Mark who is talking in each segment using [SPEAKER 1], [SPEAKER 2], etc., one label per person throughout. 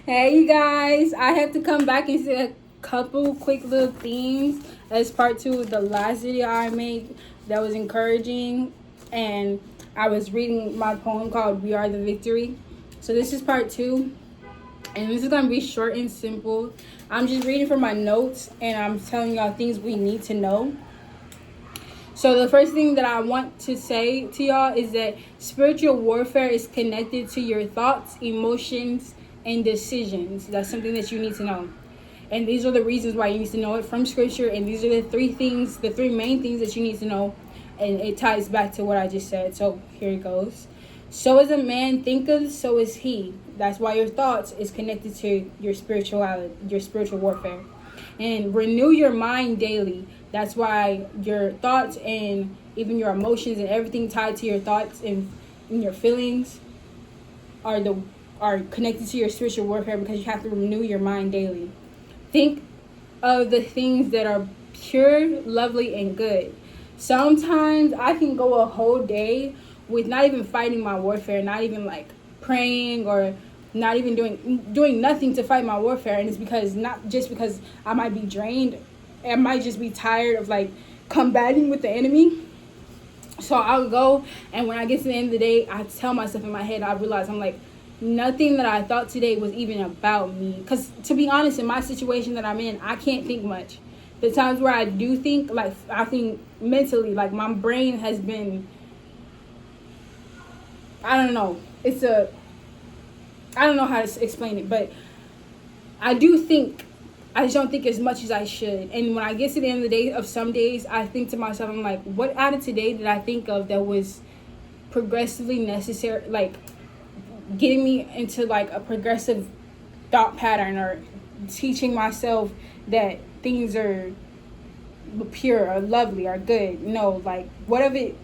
[SPEAKER 1] Hey, you guys. I have to come back and say a couple quick little things as part two of the last video I made that was encouraging. And I was reading my poem called We Are the Victory. So this is part two. And this is going to be short and simple. I'm just reading from my notes and I'm telling y'all things we need to know. So the first thing that I want to say to y'all is that spiritual warfare is connected to your thoughts, emotions, and decisions. That's something that you need to know. And these are the reasons why you need to know it from scripture. And these are the three main things that you need to know. And it ties back to what I just said. So here it goes. So as a man thinketh, so is he. That's why your thoughts is connected to your spirituality, your spiritual warfare. And renew your mind daily. That's why your thoughts and even your emotions and everything tied to your thoughts and your feelings are connected to your spiritual warfare, because you have to renew your mind daily. Think of the things that are pure, lovely, and good. Sometimes I can go a whole day with not even fighting my warfare, not even like praying or not even doing nothing to fight my warfare, and it's because not just because I might be drained, I might just be tired of like combating with the enemy. So I'll go, and when I get to the end of the day, I tell myself in my head, I realize I'm like, nothing that I thought today was even about me. Because to be honest, in my situation that I'm in, I can't think much. The times where I do think, like I think mentally, like my brain has been, I don't know, I don't know how to explain it, but I do think, I just don't think as much as I should. And when I get to the end of the day, of some days, I think to myself, I'm like, what out of today did I think of that was progressively necessary, like getting me into like a progressive thought pattern, or teaching myself that things are pure or lovely or good. No, like what if it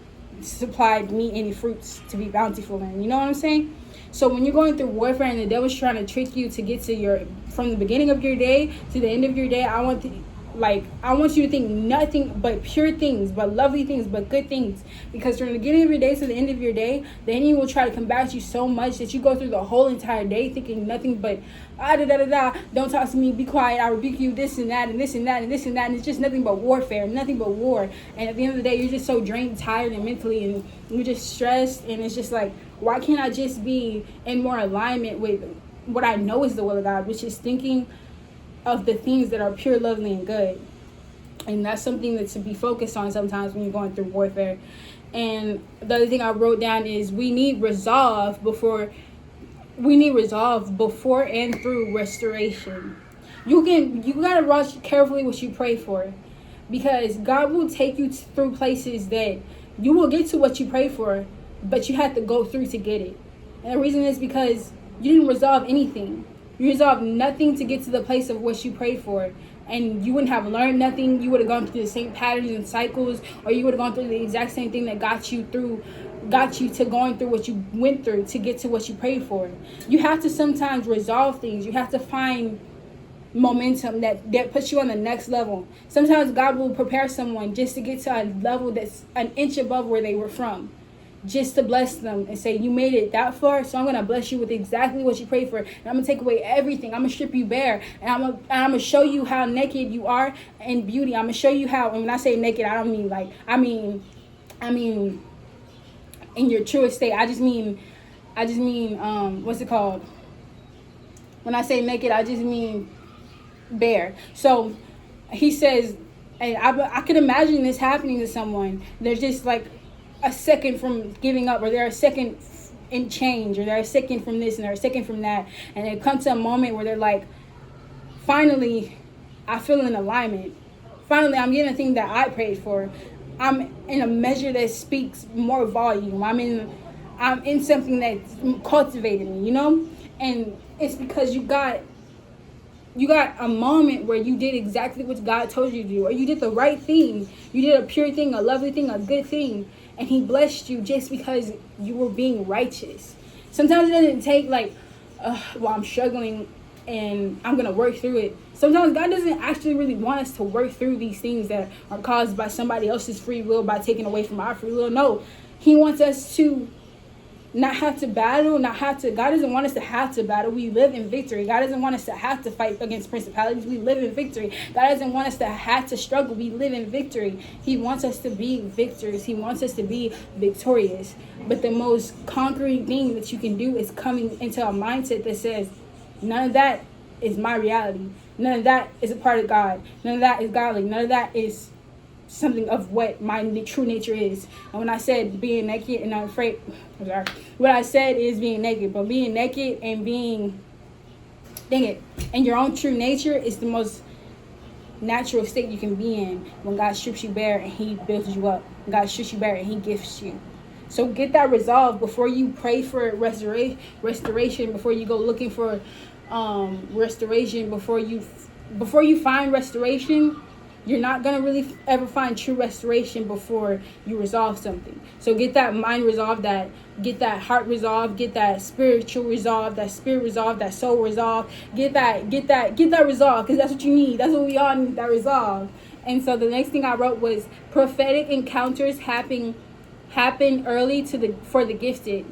[SPEAKER 1] supplied me any fruits to be bountiful in? You know what I'm saying? So when you're going through warfare and the devil's trying to trick you to get to your, from the beginning of your day to the end of your day, I want you to think nothing but pure things, but lovely things, but good things. Because from the beginning of your day to the end of your day, the enemy will try to combat you so much that you go through the whole entire day thinking nothing but don't talk to me, be quiet, I rebuke you, this and that and this and that and this and that, and it's just nothing but warfare, nothing but war. And at the end of the day, you're just so drained, tired, and mentally, and you're just stressed, and it's just like, why can't I just be in more alignment with what I know is the will of God, which is thinking of the things that are pure, lovely, and good. And that's something that to be focused on sometimes when you're going through warfare. And the other thing I wrote down is we need resolve before and through restoration. You gotta watch carefully what you pray for, because God will take you through places that you will get to what you pray for, but you have to go through to get it. And the reason is because you didn't resolve anything. You resolved nothing to get to the place of what you prayed for. And you wouldn't have learned nothing. You would have gone through the same patterns and cycles, or you would have gone through the exact same thing that got you to going through what you went through to get to what you prayed for. You have to sometimes resolve things. You have to find momentum that puts you on the next level. Sometimes God will prepare someone just to get to a level that's an inch above where they were from, just to bless them and say, you made it that far, so I'm going to bless you with exactly what you prayed for, and I'm going to take away everything. I'm going to strip you bare, and I'm going to show you how naked you are in beauty. I'm going to show you how, and when I say naked, I don't mean like, I mean in your truest state. I just mean what's it called? When I say naked, I just mean bare. So he says, and I could imagine this happening to someone. They're just like a second from giving up, or they're a second in change, or they're a second from this and they're a second from that, and it comes to a moment where they're like, finally I feel in alignment, finally I'm getting a thing that I prayed for, I'm in a measure that speaks more volume, I'm in something that's cultivated me, you know. And it's because you got a moment where you did exactly what God told you to do, or you did the right thing, you did a pure thing, a lovely thing, a good thing, and he blessed you just because you were being righteous. Sometimes it doesn't take like, well, I'm struggling and I'm going to work through it. Sometimes God doesn't actually really want us to work through these things that are caused by somebody else's free will, by taking away from our free will. No, he wants us to not have to battle, God doesn't want us to have to battle. We live in victory. God doesn't want us to have to fight against principalities. We live in victory. God doesn't want us to have to struggle. We live in victory. He wants us to be victors. He wants us to be victorious. But the most conquering thing that you can do is coming into a mindset that says, none of that is my reality. None of that is a part of God. None of that is godly. None of that is something of what my true nature is. And when I said being naked and unafraid, what I said is being naked, but being naked and being, and your own true nature is the most natural state you can be in when God strips you bare and he builds you up. God strips you bare and he gifts you. So get that resolved before you pray for restoration, before you go looking for restoration, before you find restoration. You're not going to really ever find true restoration before you resolve something. So get that mind resolved, get that heart resolved, get that spiritual resolved, that spirit resolved, that soul resolved. Get that resolved, because that's what you need. That's what we all need, that resolve. And so the next thing I wrote was prophetic encounters happen early for the gifted.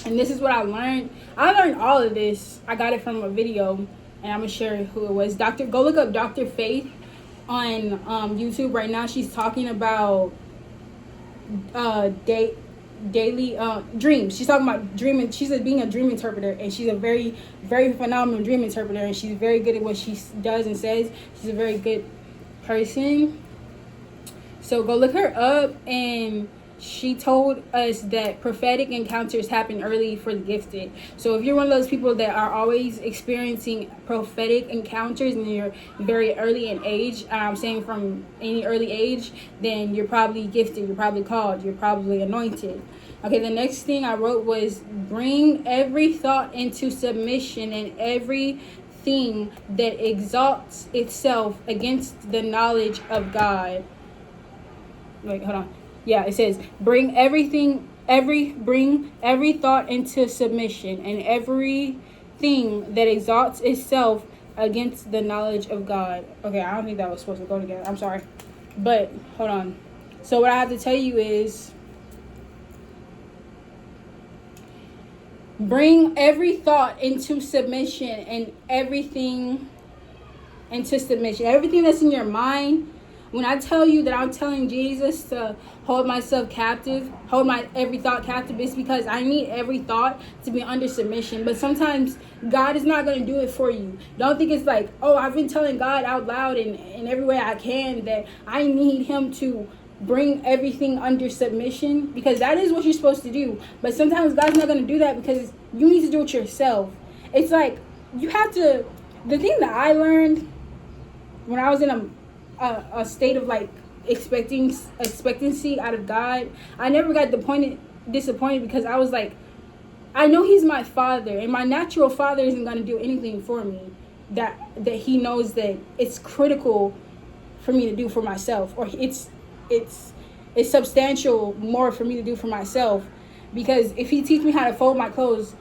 [SPEAKER 1] And this is what I learned. I learned all of this. I got it from a video, and I'm going to share who it was. Go look up Dr. Faith on YouTube right now. She's talking about daily dreams. She's talking about dreaming. She's being a dream interpreter, and she's a very, very phenomenal dream interpreter, and she's very good at what she does and says. She's a very good person. So go look her up. And she told us that prophetic encounters happen early for the gifted. So if you're one of those people that are always experiencing prophetic encounters and you're very early in age, I'm saying from any early age, then you're probably gifted, you're probably called, you're probably anointed. Okay, the next thing I wrote was bring every thought into submission and everything that exalts itself against the knowledge of God. Wait, hold on. Yeah, it says bring every thought into submission and everything that exalts itself against the knowledge of God. Okay, I don't think that was supposed to go together. I'm sorry. But hold on. So what I have to tell you is bring every thought into submission and everything into submission. Everything that's in your mind. When I tell you that I'm telling Jesus to hold myself captive, hold my every thought captive, it's because I need every thought to be under submission. But sometimes God is not going to do it for you. Don't think it's like, oh, I've been telling God out loud and in every way I can that I need him to bring everything under submission, because that is what you're supposed to do. But sometimes God's not going to do that because you need to do it yourself. It's like you have to, the thing that I learned when I was in a state of like expectancy out of God, I never got disappointed because I was like, I know he's my father, and my natural father isn't going to do anything for me that he knows that it's critical for me to do for myself, or it's substantial more for me to do for myself. Because if he teach me how to fold my clothes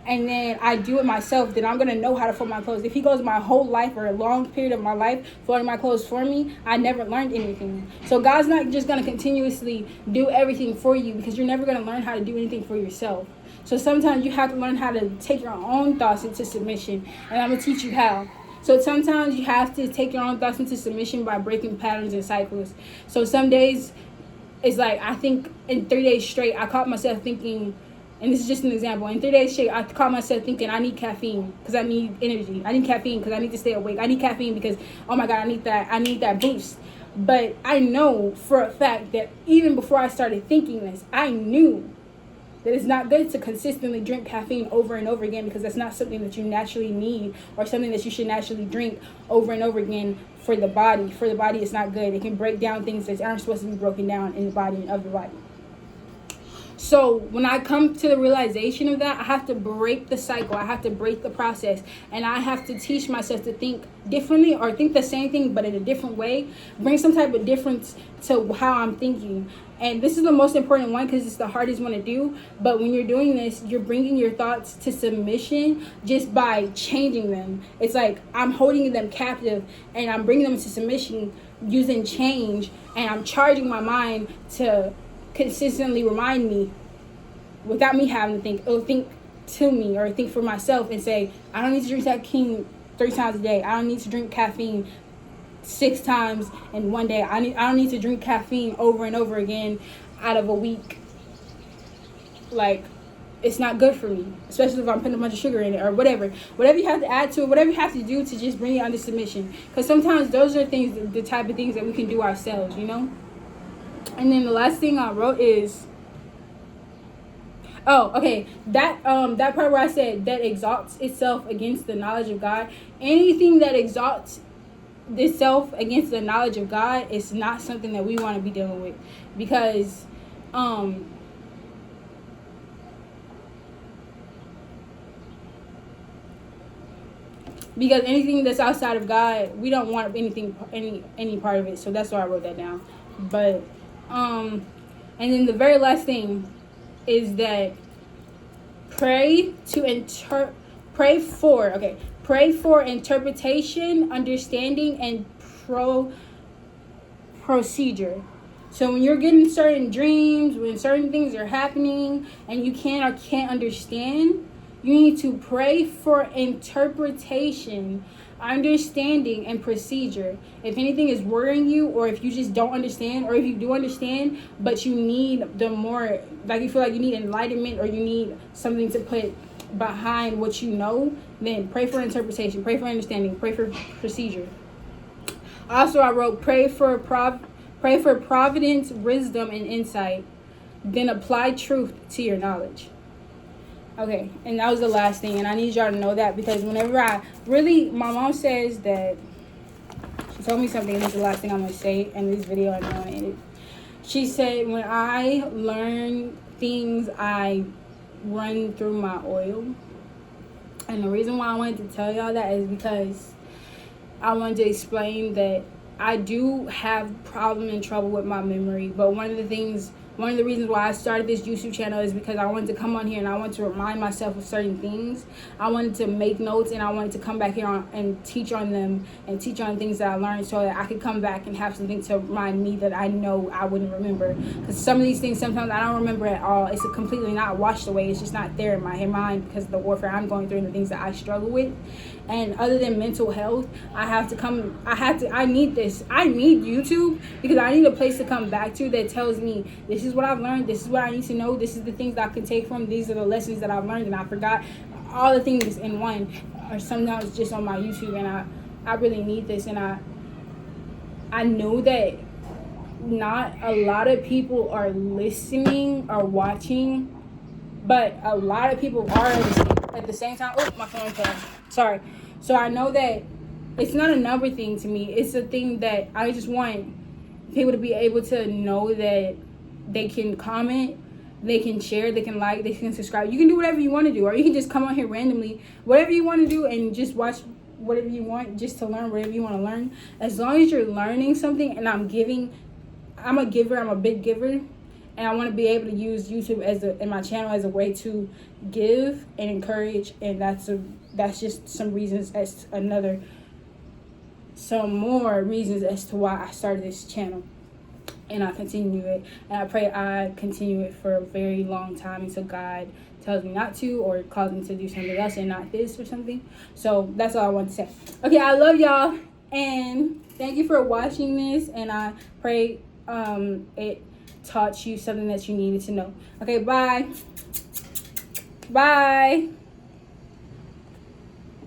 [SPEAKER 1] and then I do it myself, then I'm going to know how to fold my clothes. If he goes my whole life or a long period of my life folding my clothes for me, I never learned anything. So God's not just going to continuously do everything for you, because you're never going to learn how to do anything for yourself. So sometimes you have to learn how to take your own thoughts into submission, and I'm going to teach you how. So sometimes you have to take your own thoughts into submission by breaking patterns and cycles. So some days it's like, I think in 3 days straight, I caught myself thinking, and this is just an example, in 3 days straight, I caught myself thinking I need caffeine because I need energy. I need caffeine because I need to stay awake. I need caffeine because, oh my God, I need that boost. But I know for a fact that even before I started thinking this, I knew that it's not good to consistently drink caffeine over and over again, because that's not something that you naturally need or something that you should naturally drink over and over again for the body. For the body, it's not good. It can break down things that aren't supposed to be broken down in the body and of the body. So when I come to the realization of that, I have to break the cycle. I have to break the process. And I have to teach myself to think differently, or think the same thing but in a different way. Bring some type of difference to how I'm thinking. And this is the most important one because it's the hardest one to do. But when you're doing this, you're bringing your thoughts to submission just by changing them. It's like I'm holding them captive and I'm bringing them to submission using change. And I'm charging my mind to consistently remind me without me having to think. It'll think to me or think for myself and say, I don't need to drink that king 3 times a day. I don't need to drink caffeine 6 times in one day. I don't need to drink caffeine over and over again out of a week. Like, it's not good for me, especially if I'm putting a bunch of sugar in it or whatever. Whatever you have to add to it, whatever you have to do to just bring it under submission. Because sometimes those are things, the type of things that we can do ourselves, you know? And then the last thing I wrote is, that part where I said that exalts itself against the knowledge of God. Anything that exalts itself against the knowledge of God is not something that we want to be dealing with, because anything that's outside of God, we don't want any part of it. So that's why I wrote that down. But and then the very last thing is that pray for interpretation, understanding, and procedure. So when you're getting certain dreams, when certain things are happening and you can or can't understand, you need to pray for interpretation, understanding, and procedure. If anything is worrying you, or if you just don't understand, or if you do understand but you need you feel like you need enlightenment, or you need something to put behind what you know, then pray for interpretation, pray for understanding, pray for procedure. Also, I wrote pray for providence, wisdom, and insight, then apply truth to your knowledge. Okay, and that was the last thing, and I need y'all to know that, because whenever my mom says that, she told me something, and this is the last thing I'm going to say in this video, and I'm going to end it. She said, when I learn things, I run through my oil. And the reason why I wanted to tell y'all that is because I wanted to explain that I do have problem and trouble with my memory, but one of the reasons why I started this YouTube channel is because I wanted to come on here and I wanted to remind myself of certain things. I wanted to make notes, and I wanted to come back here and teach on them, and teach on things that I learned, so that I could come back and have something to remind me that I know I wouldn't remember. Because some of these things, sometimes I don't remember at all. It's completely not washed away. It's just not there in my mind because of the warfare I'm going through and the things that I struggle with. And other than mental health, I need this. I need YouTube, because I need a place to come back to that tells me this is what I've learned, this is what I need to know, this is the things that I can take from, these are the lessons that I've learned and I forgot. All the things in one, or sometimes just on my YouTube, and I really need this. And I know that not a lot of people are listening or watching, but a lot of people are at the same time. Oh, my phone fell. Sorry. So I know that it's not a number thing to me. It's a thing that I just want people to be able to know that they can comment, they can share, they can like, they can subscribe. You can do whatever you want to do, or you can just come on here randomly, whatever you want to do, and just watch whatever you want, just to learn whatever you want to learn. As long as you're learning something, and I'm a giver, I'm a big giver, and I want to be able to use YouTube and my channel as a way to give and encourage, and that's just some reasons some more reasons as to why I started this channel. And I continue it, and I pray I continue it for a very long time until God tells me not to, or calls me to do something else and not this or something. So that's all I want to say. Okay, I love y'all, and thank you for watching this, and I pray it taught you something that you needed to know. Okay, bye.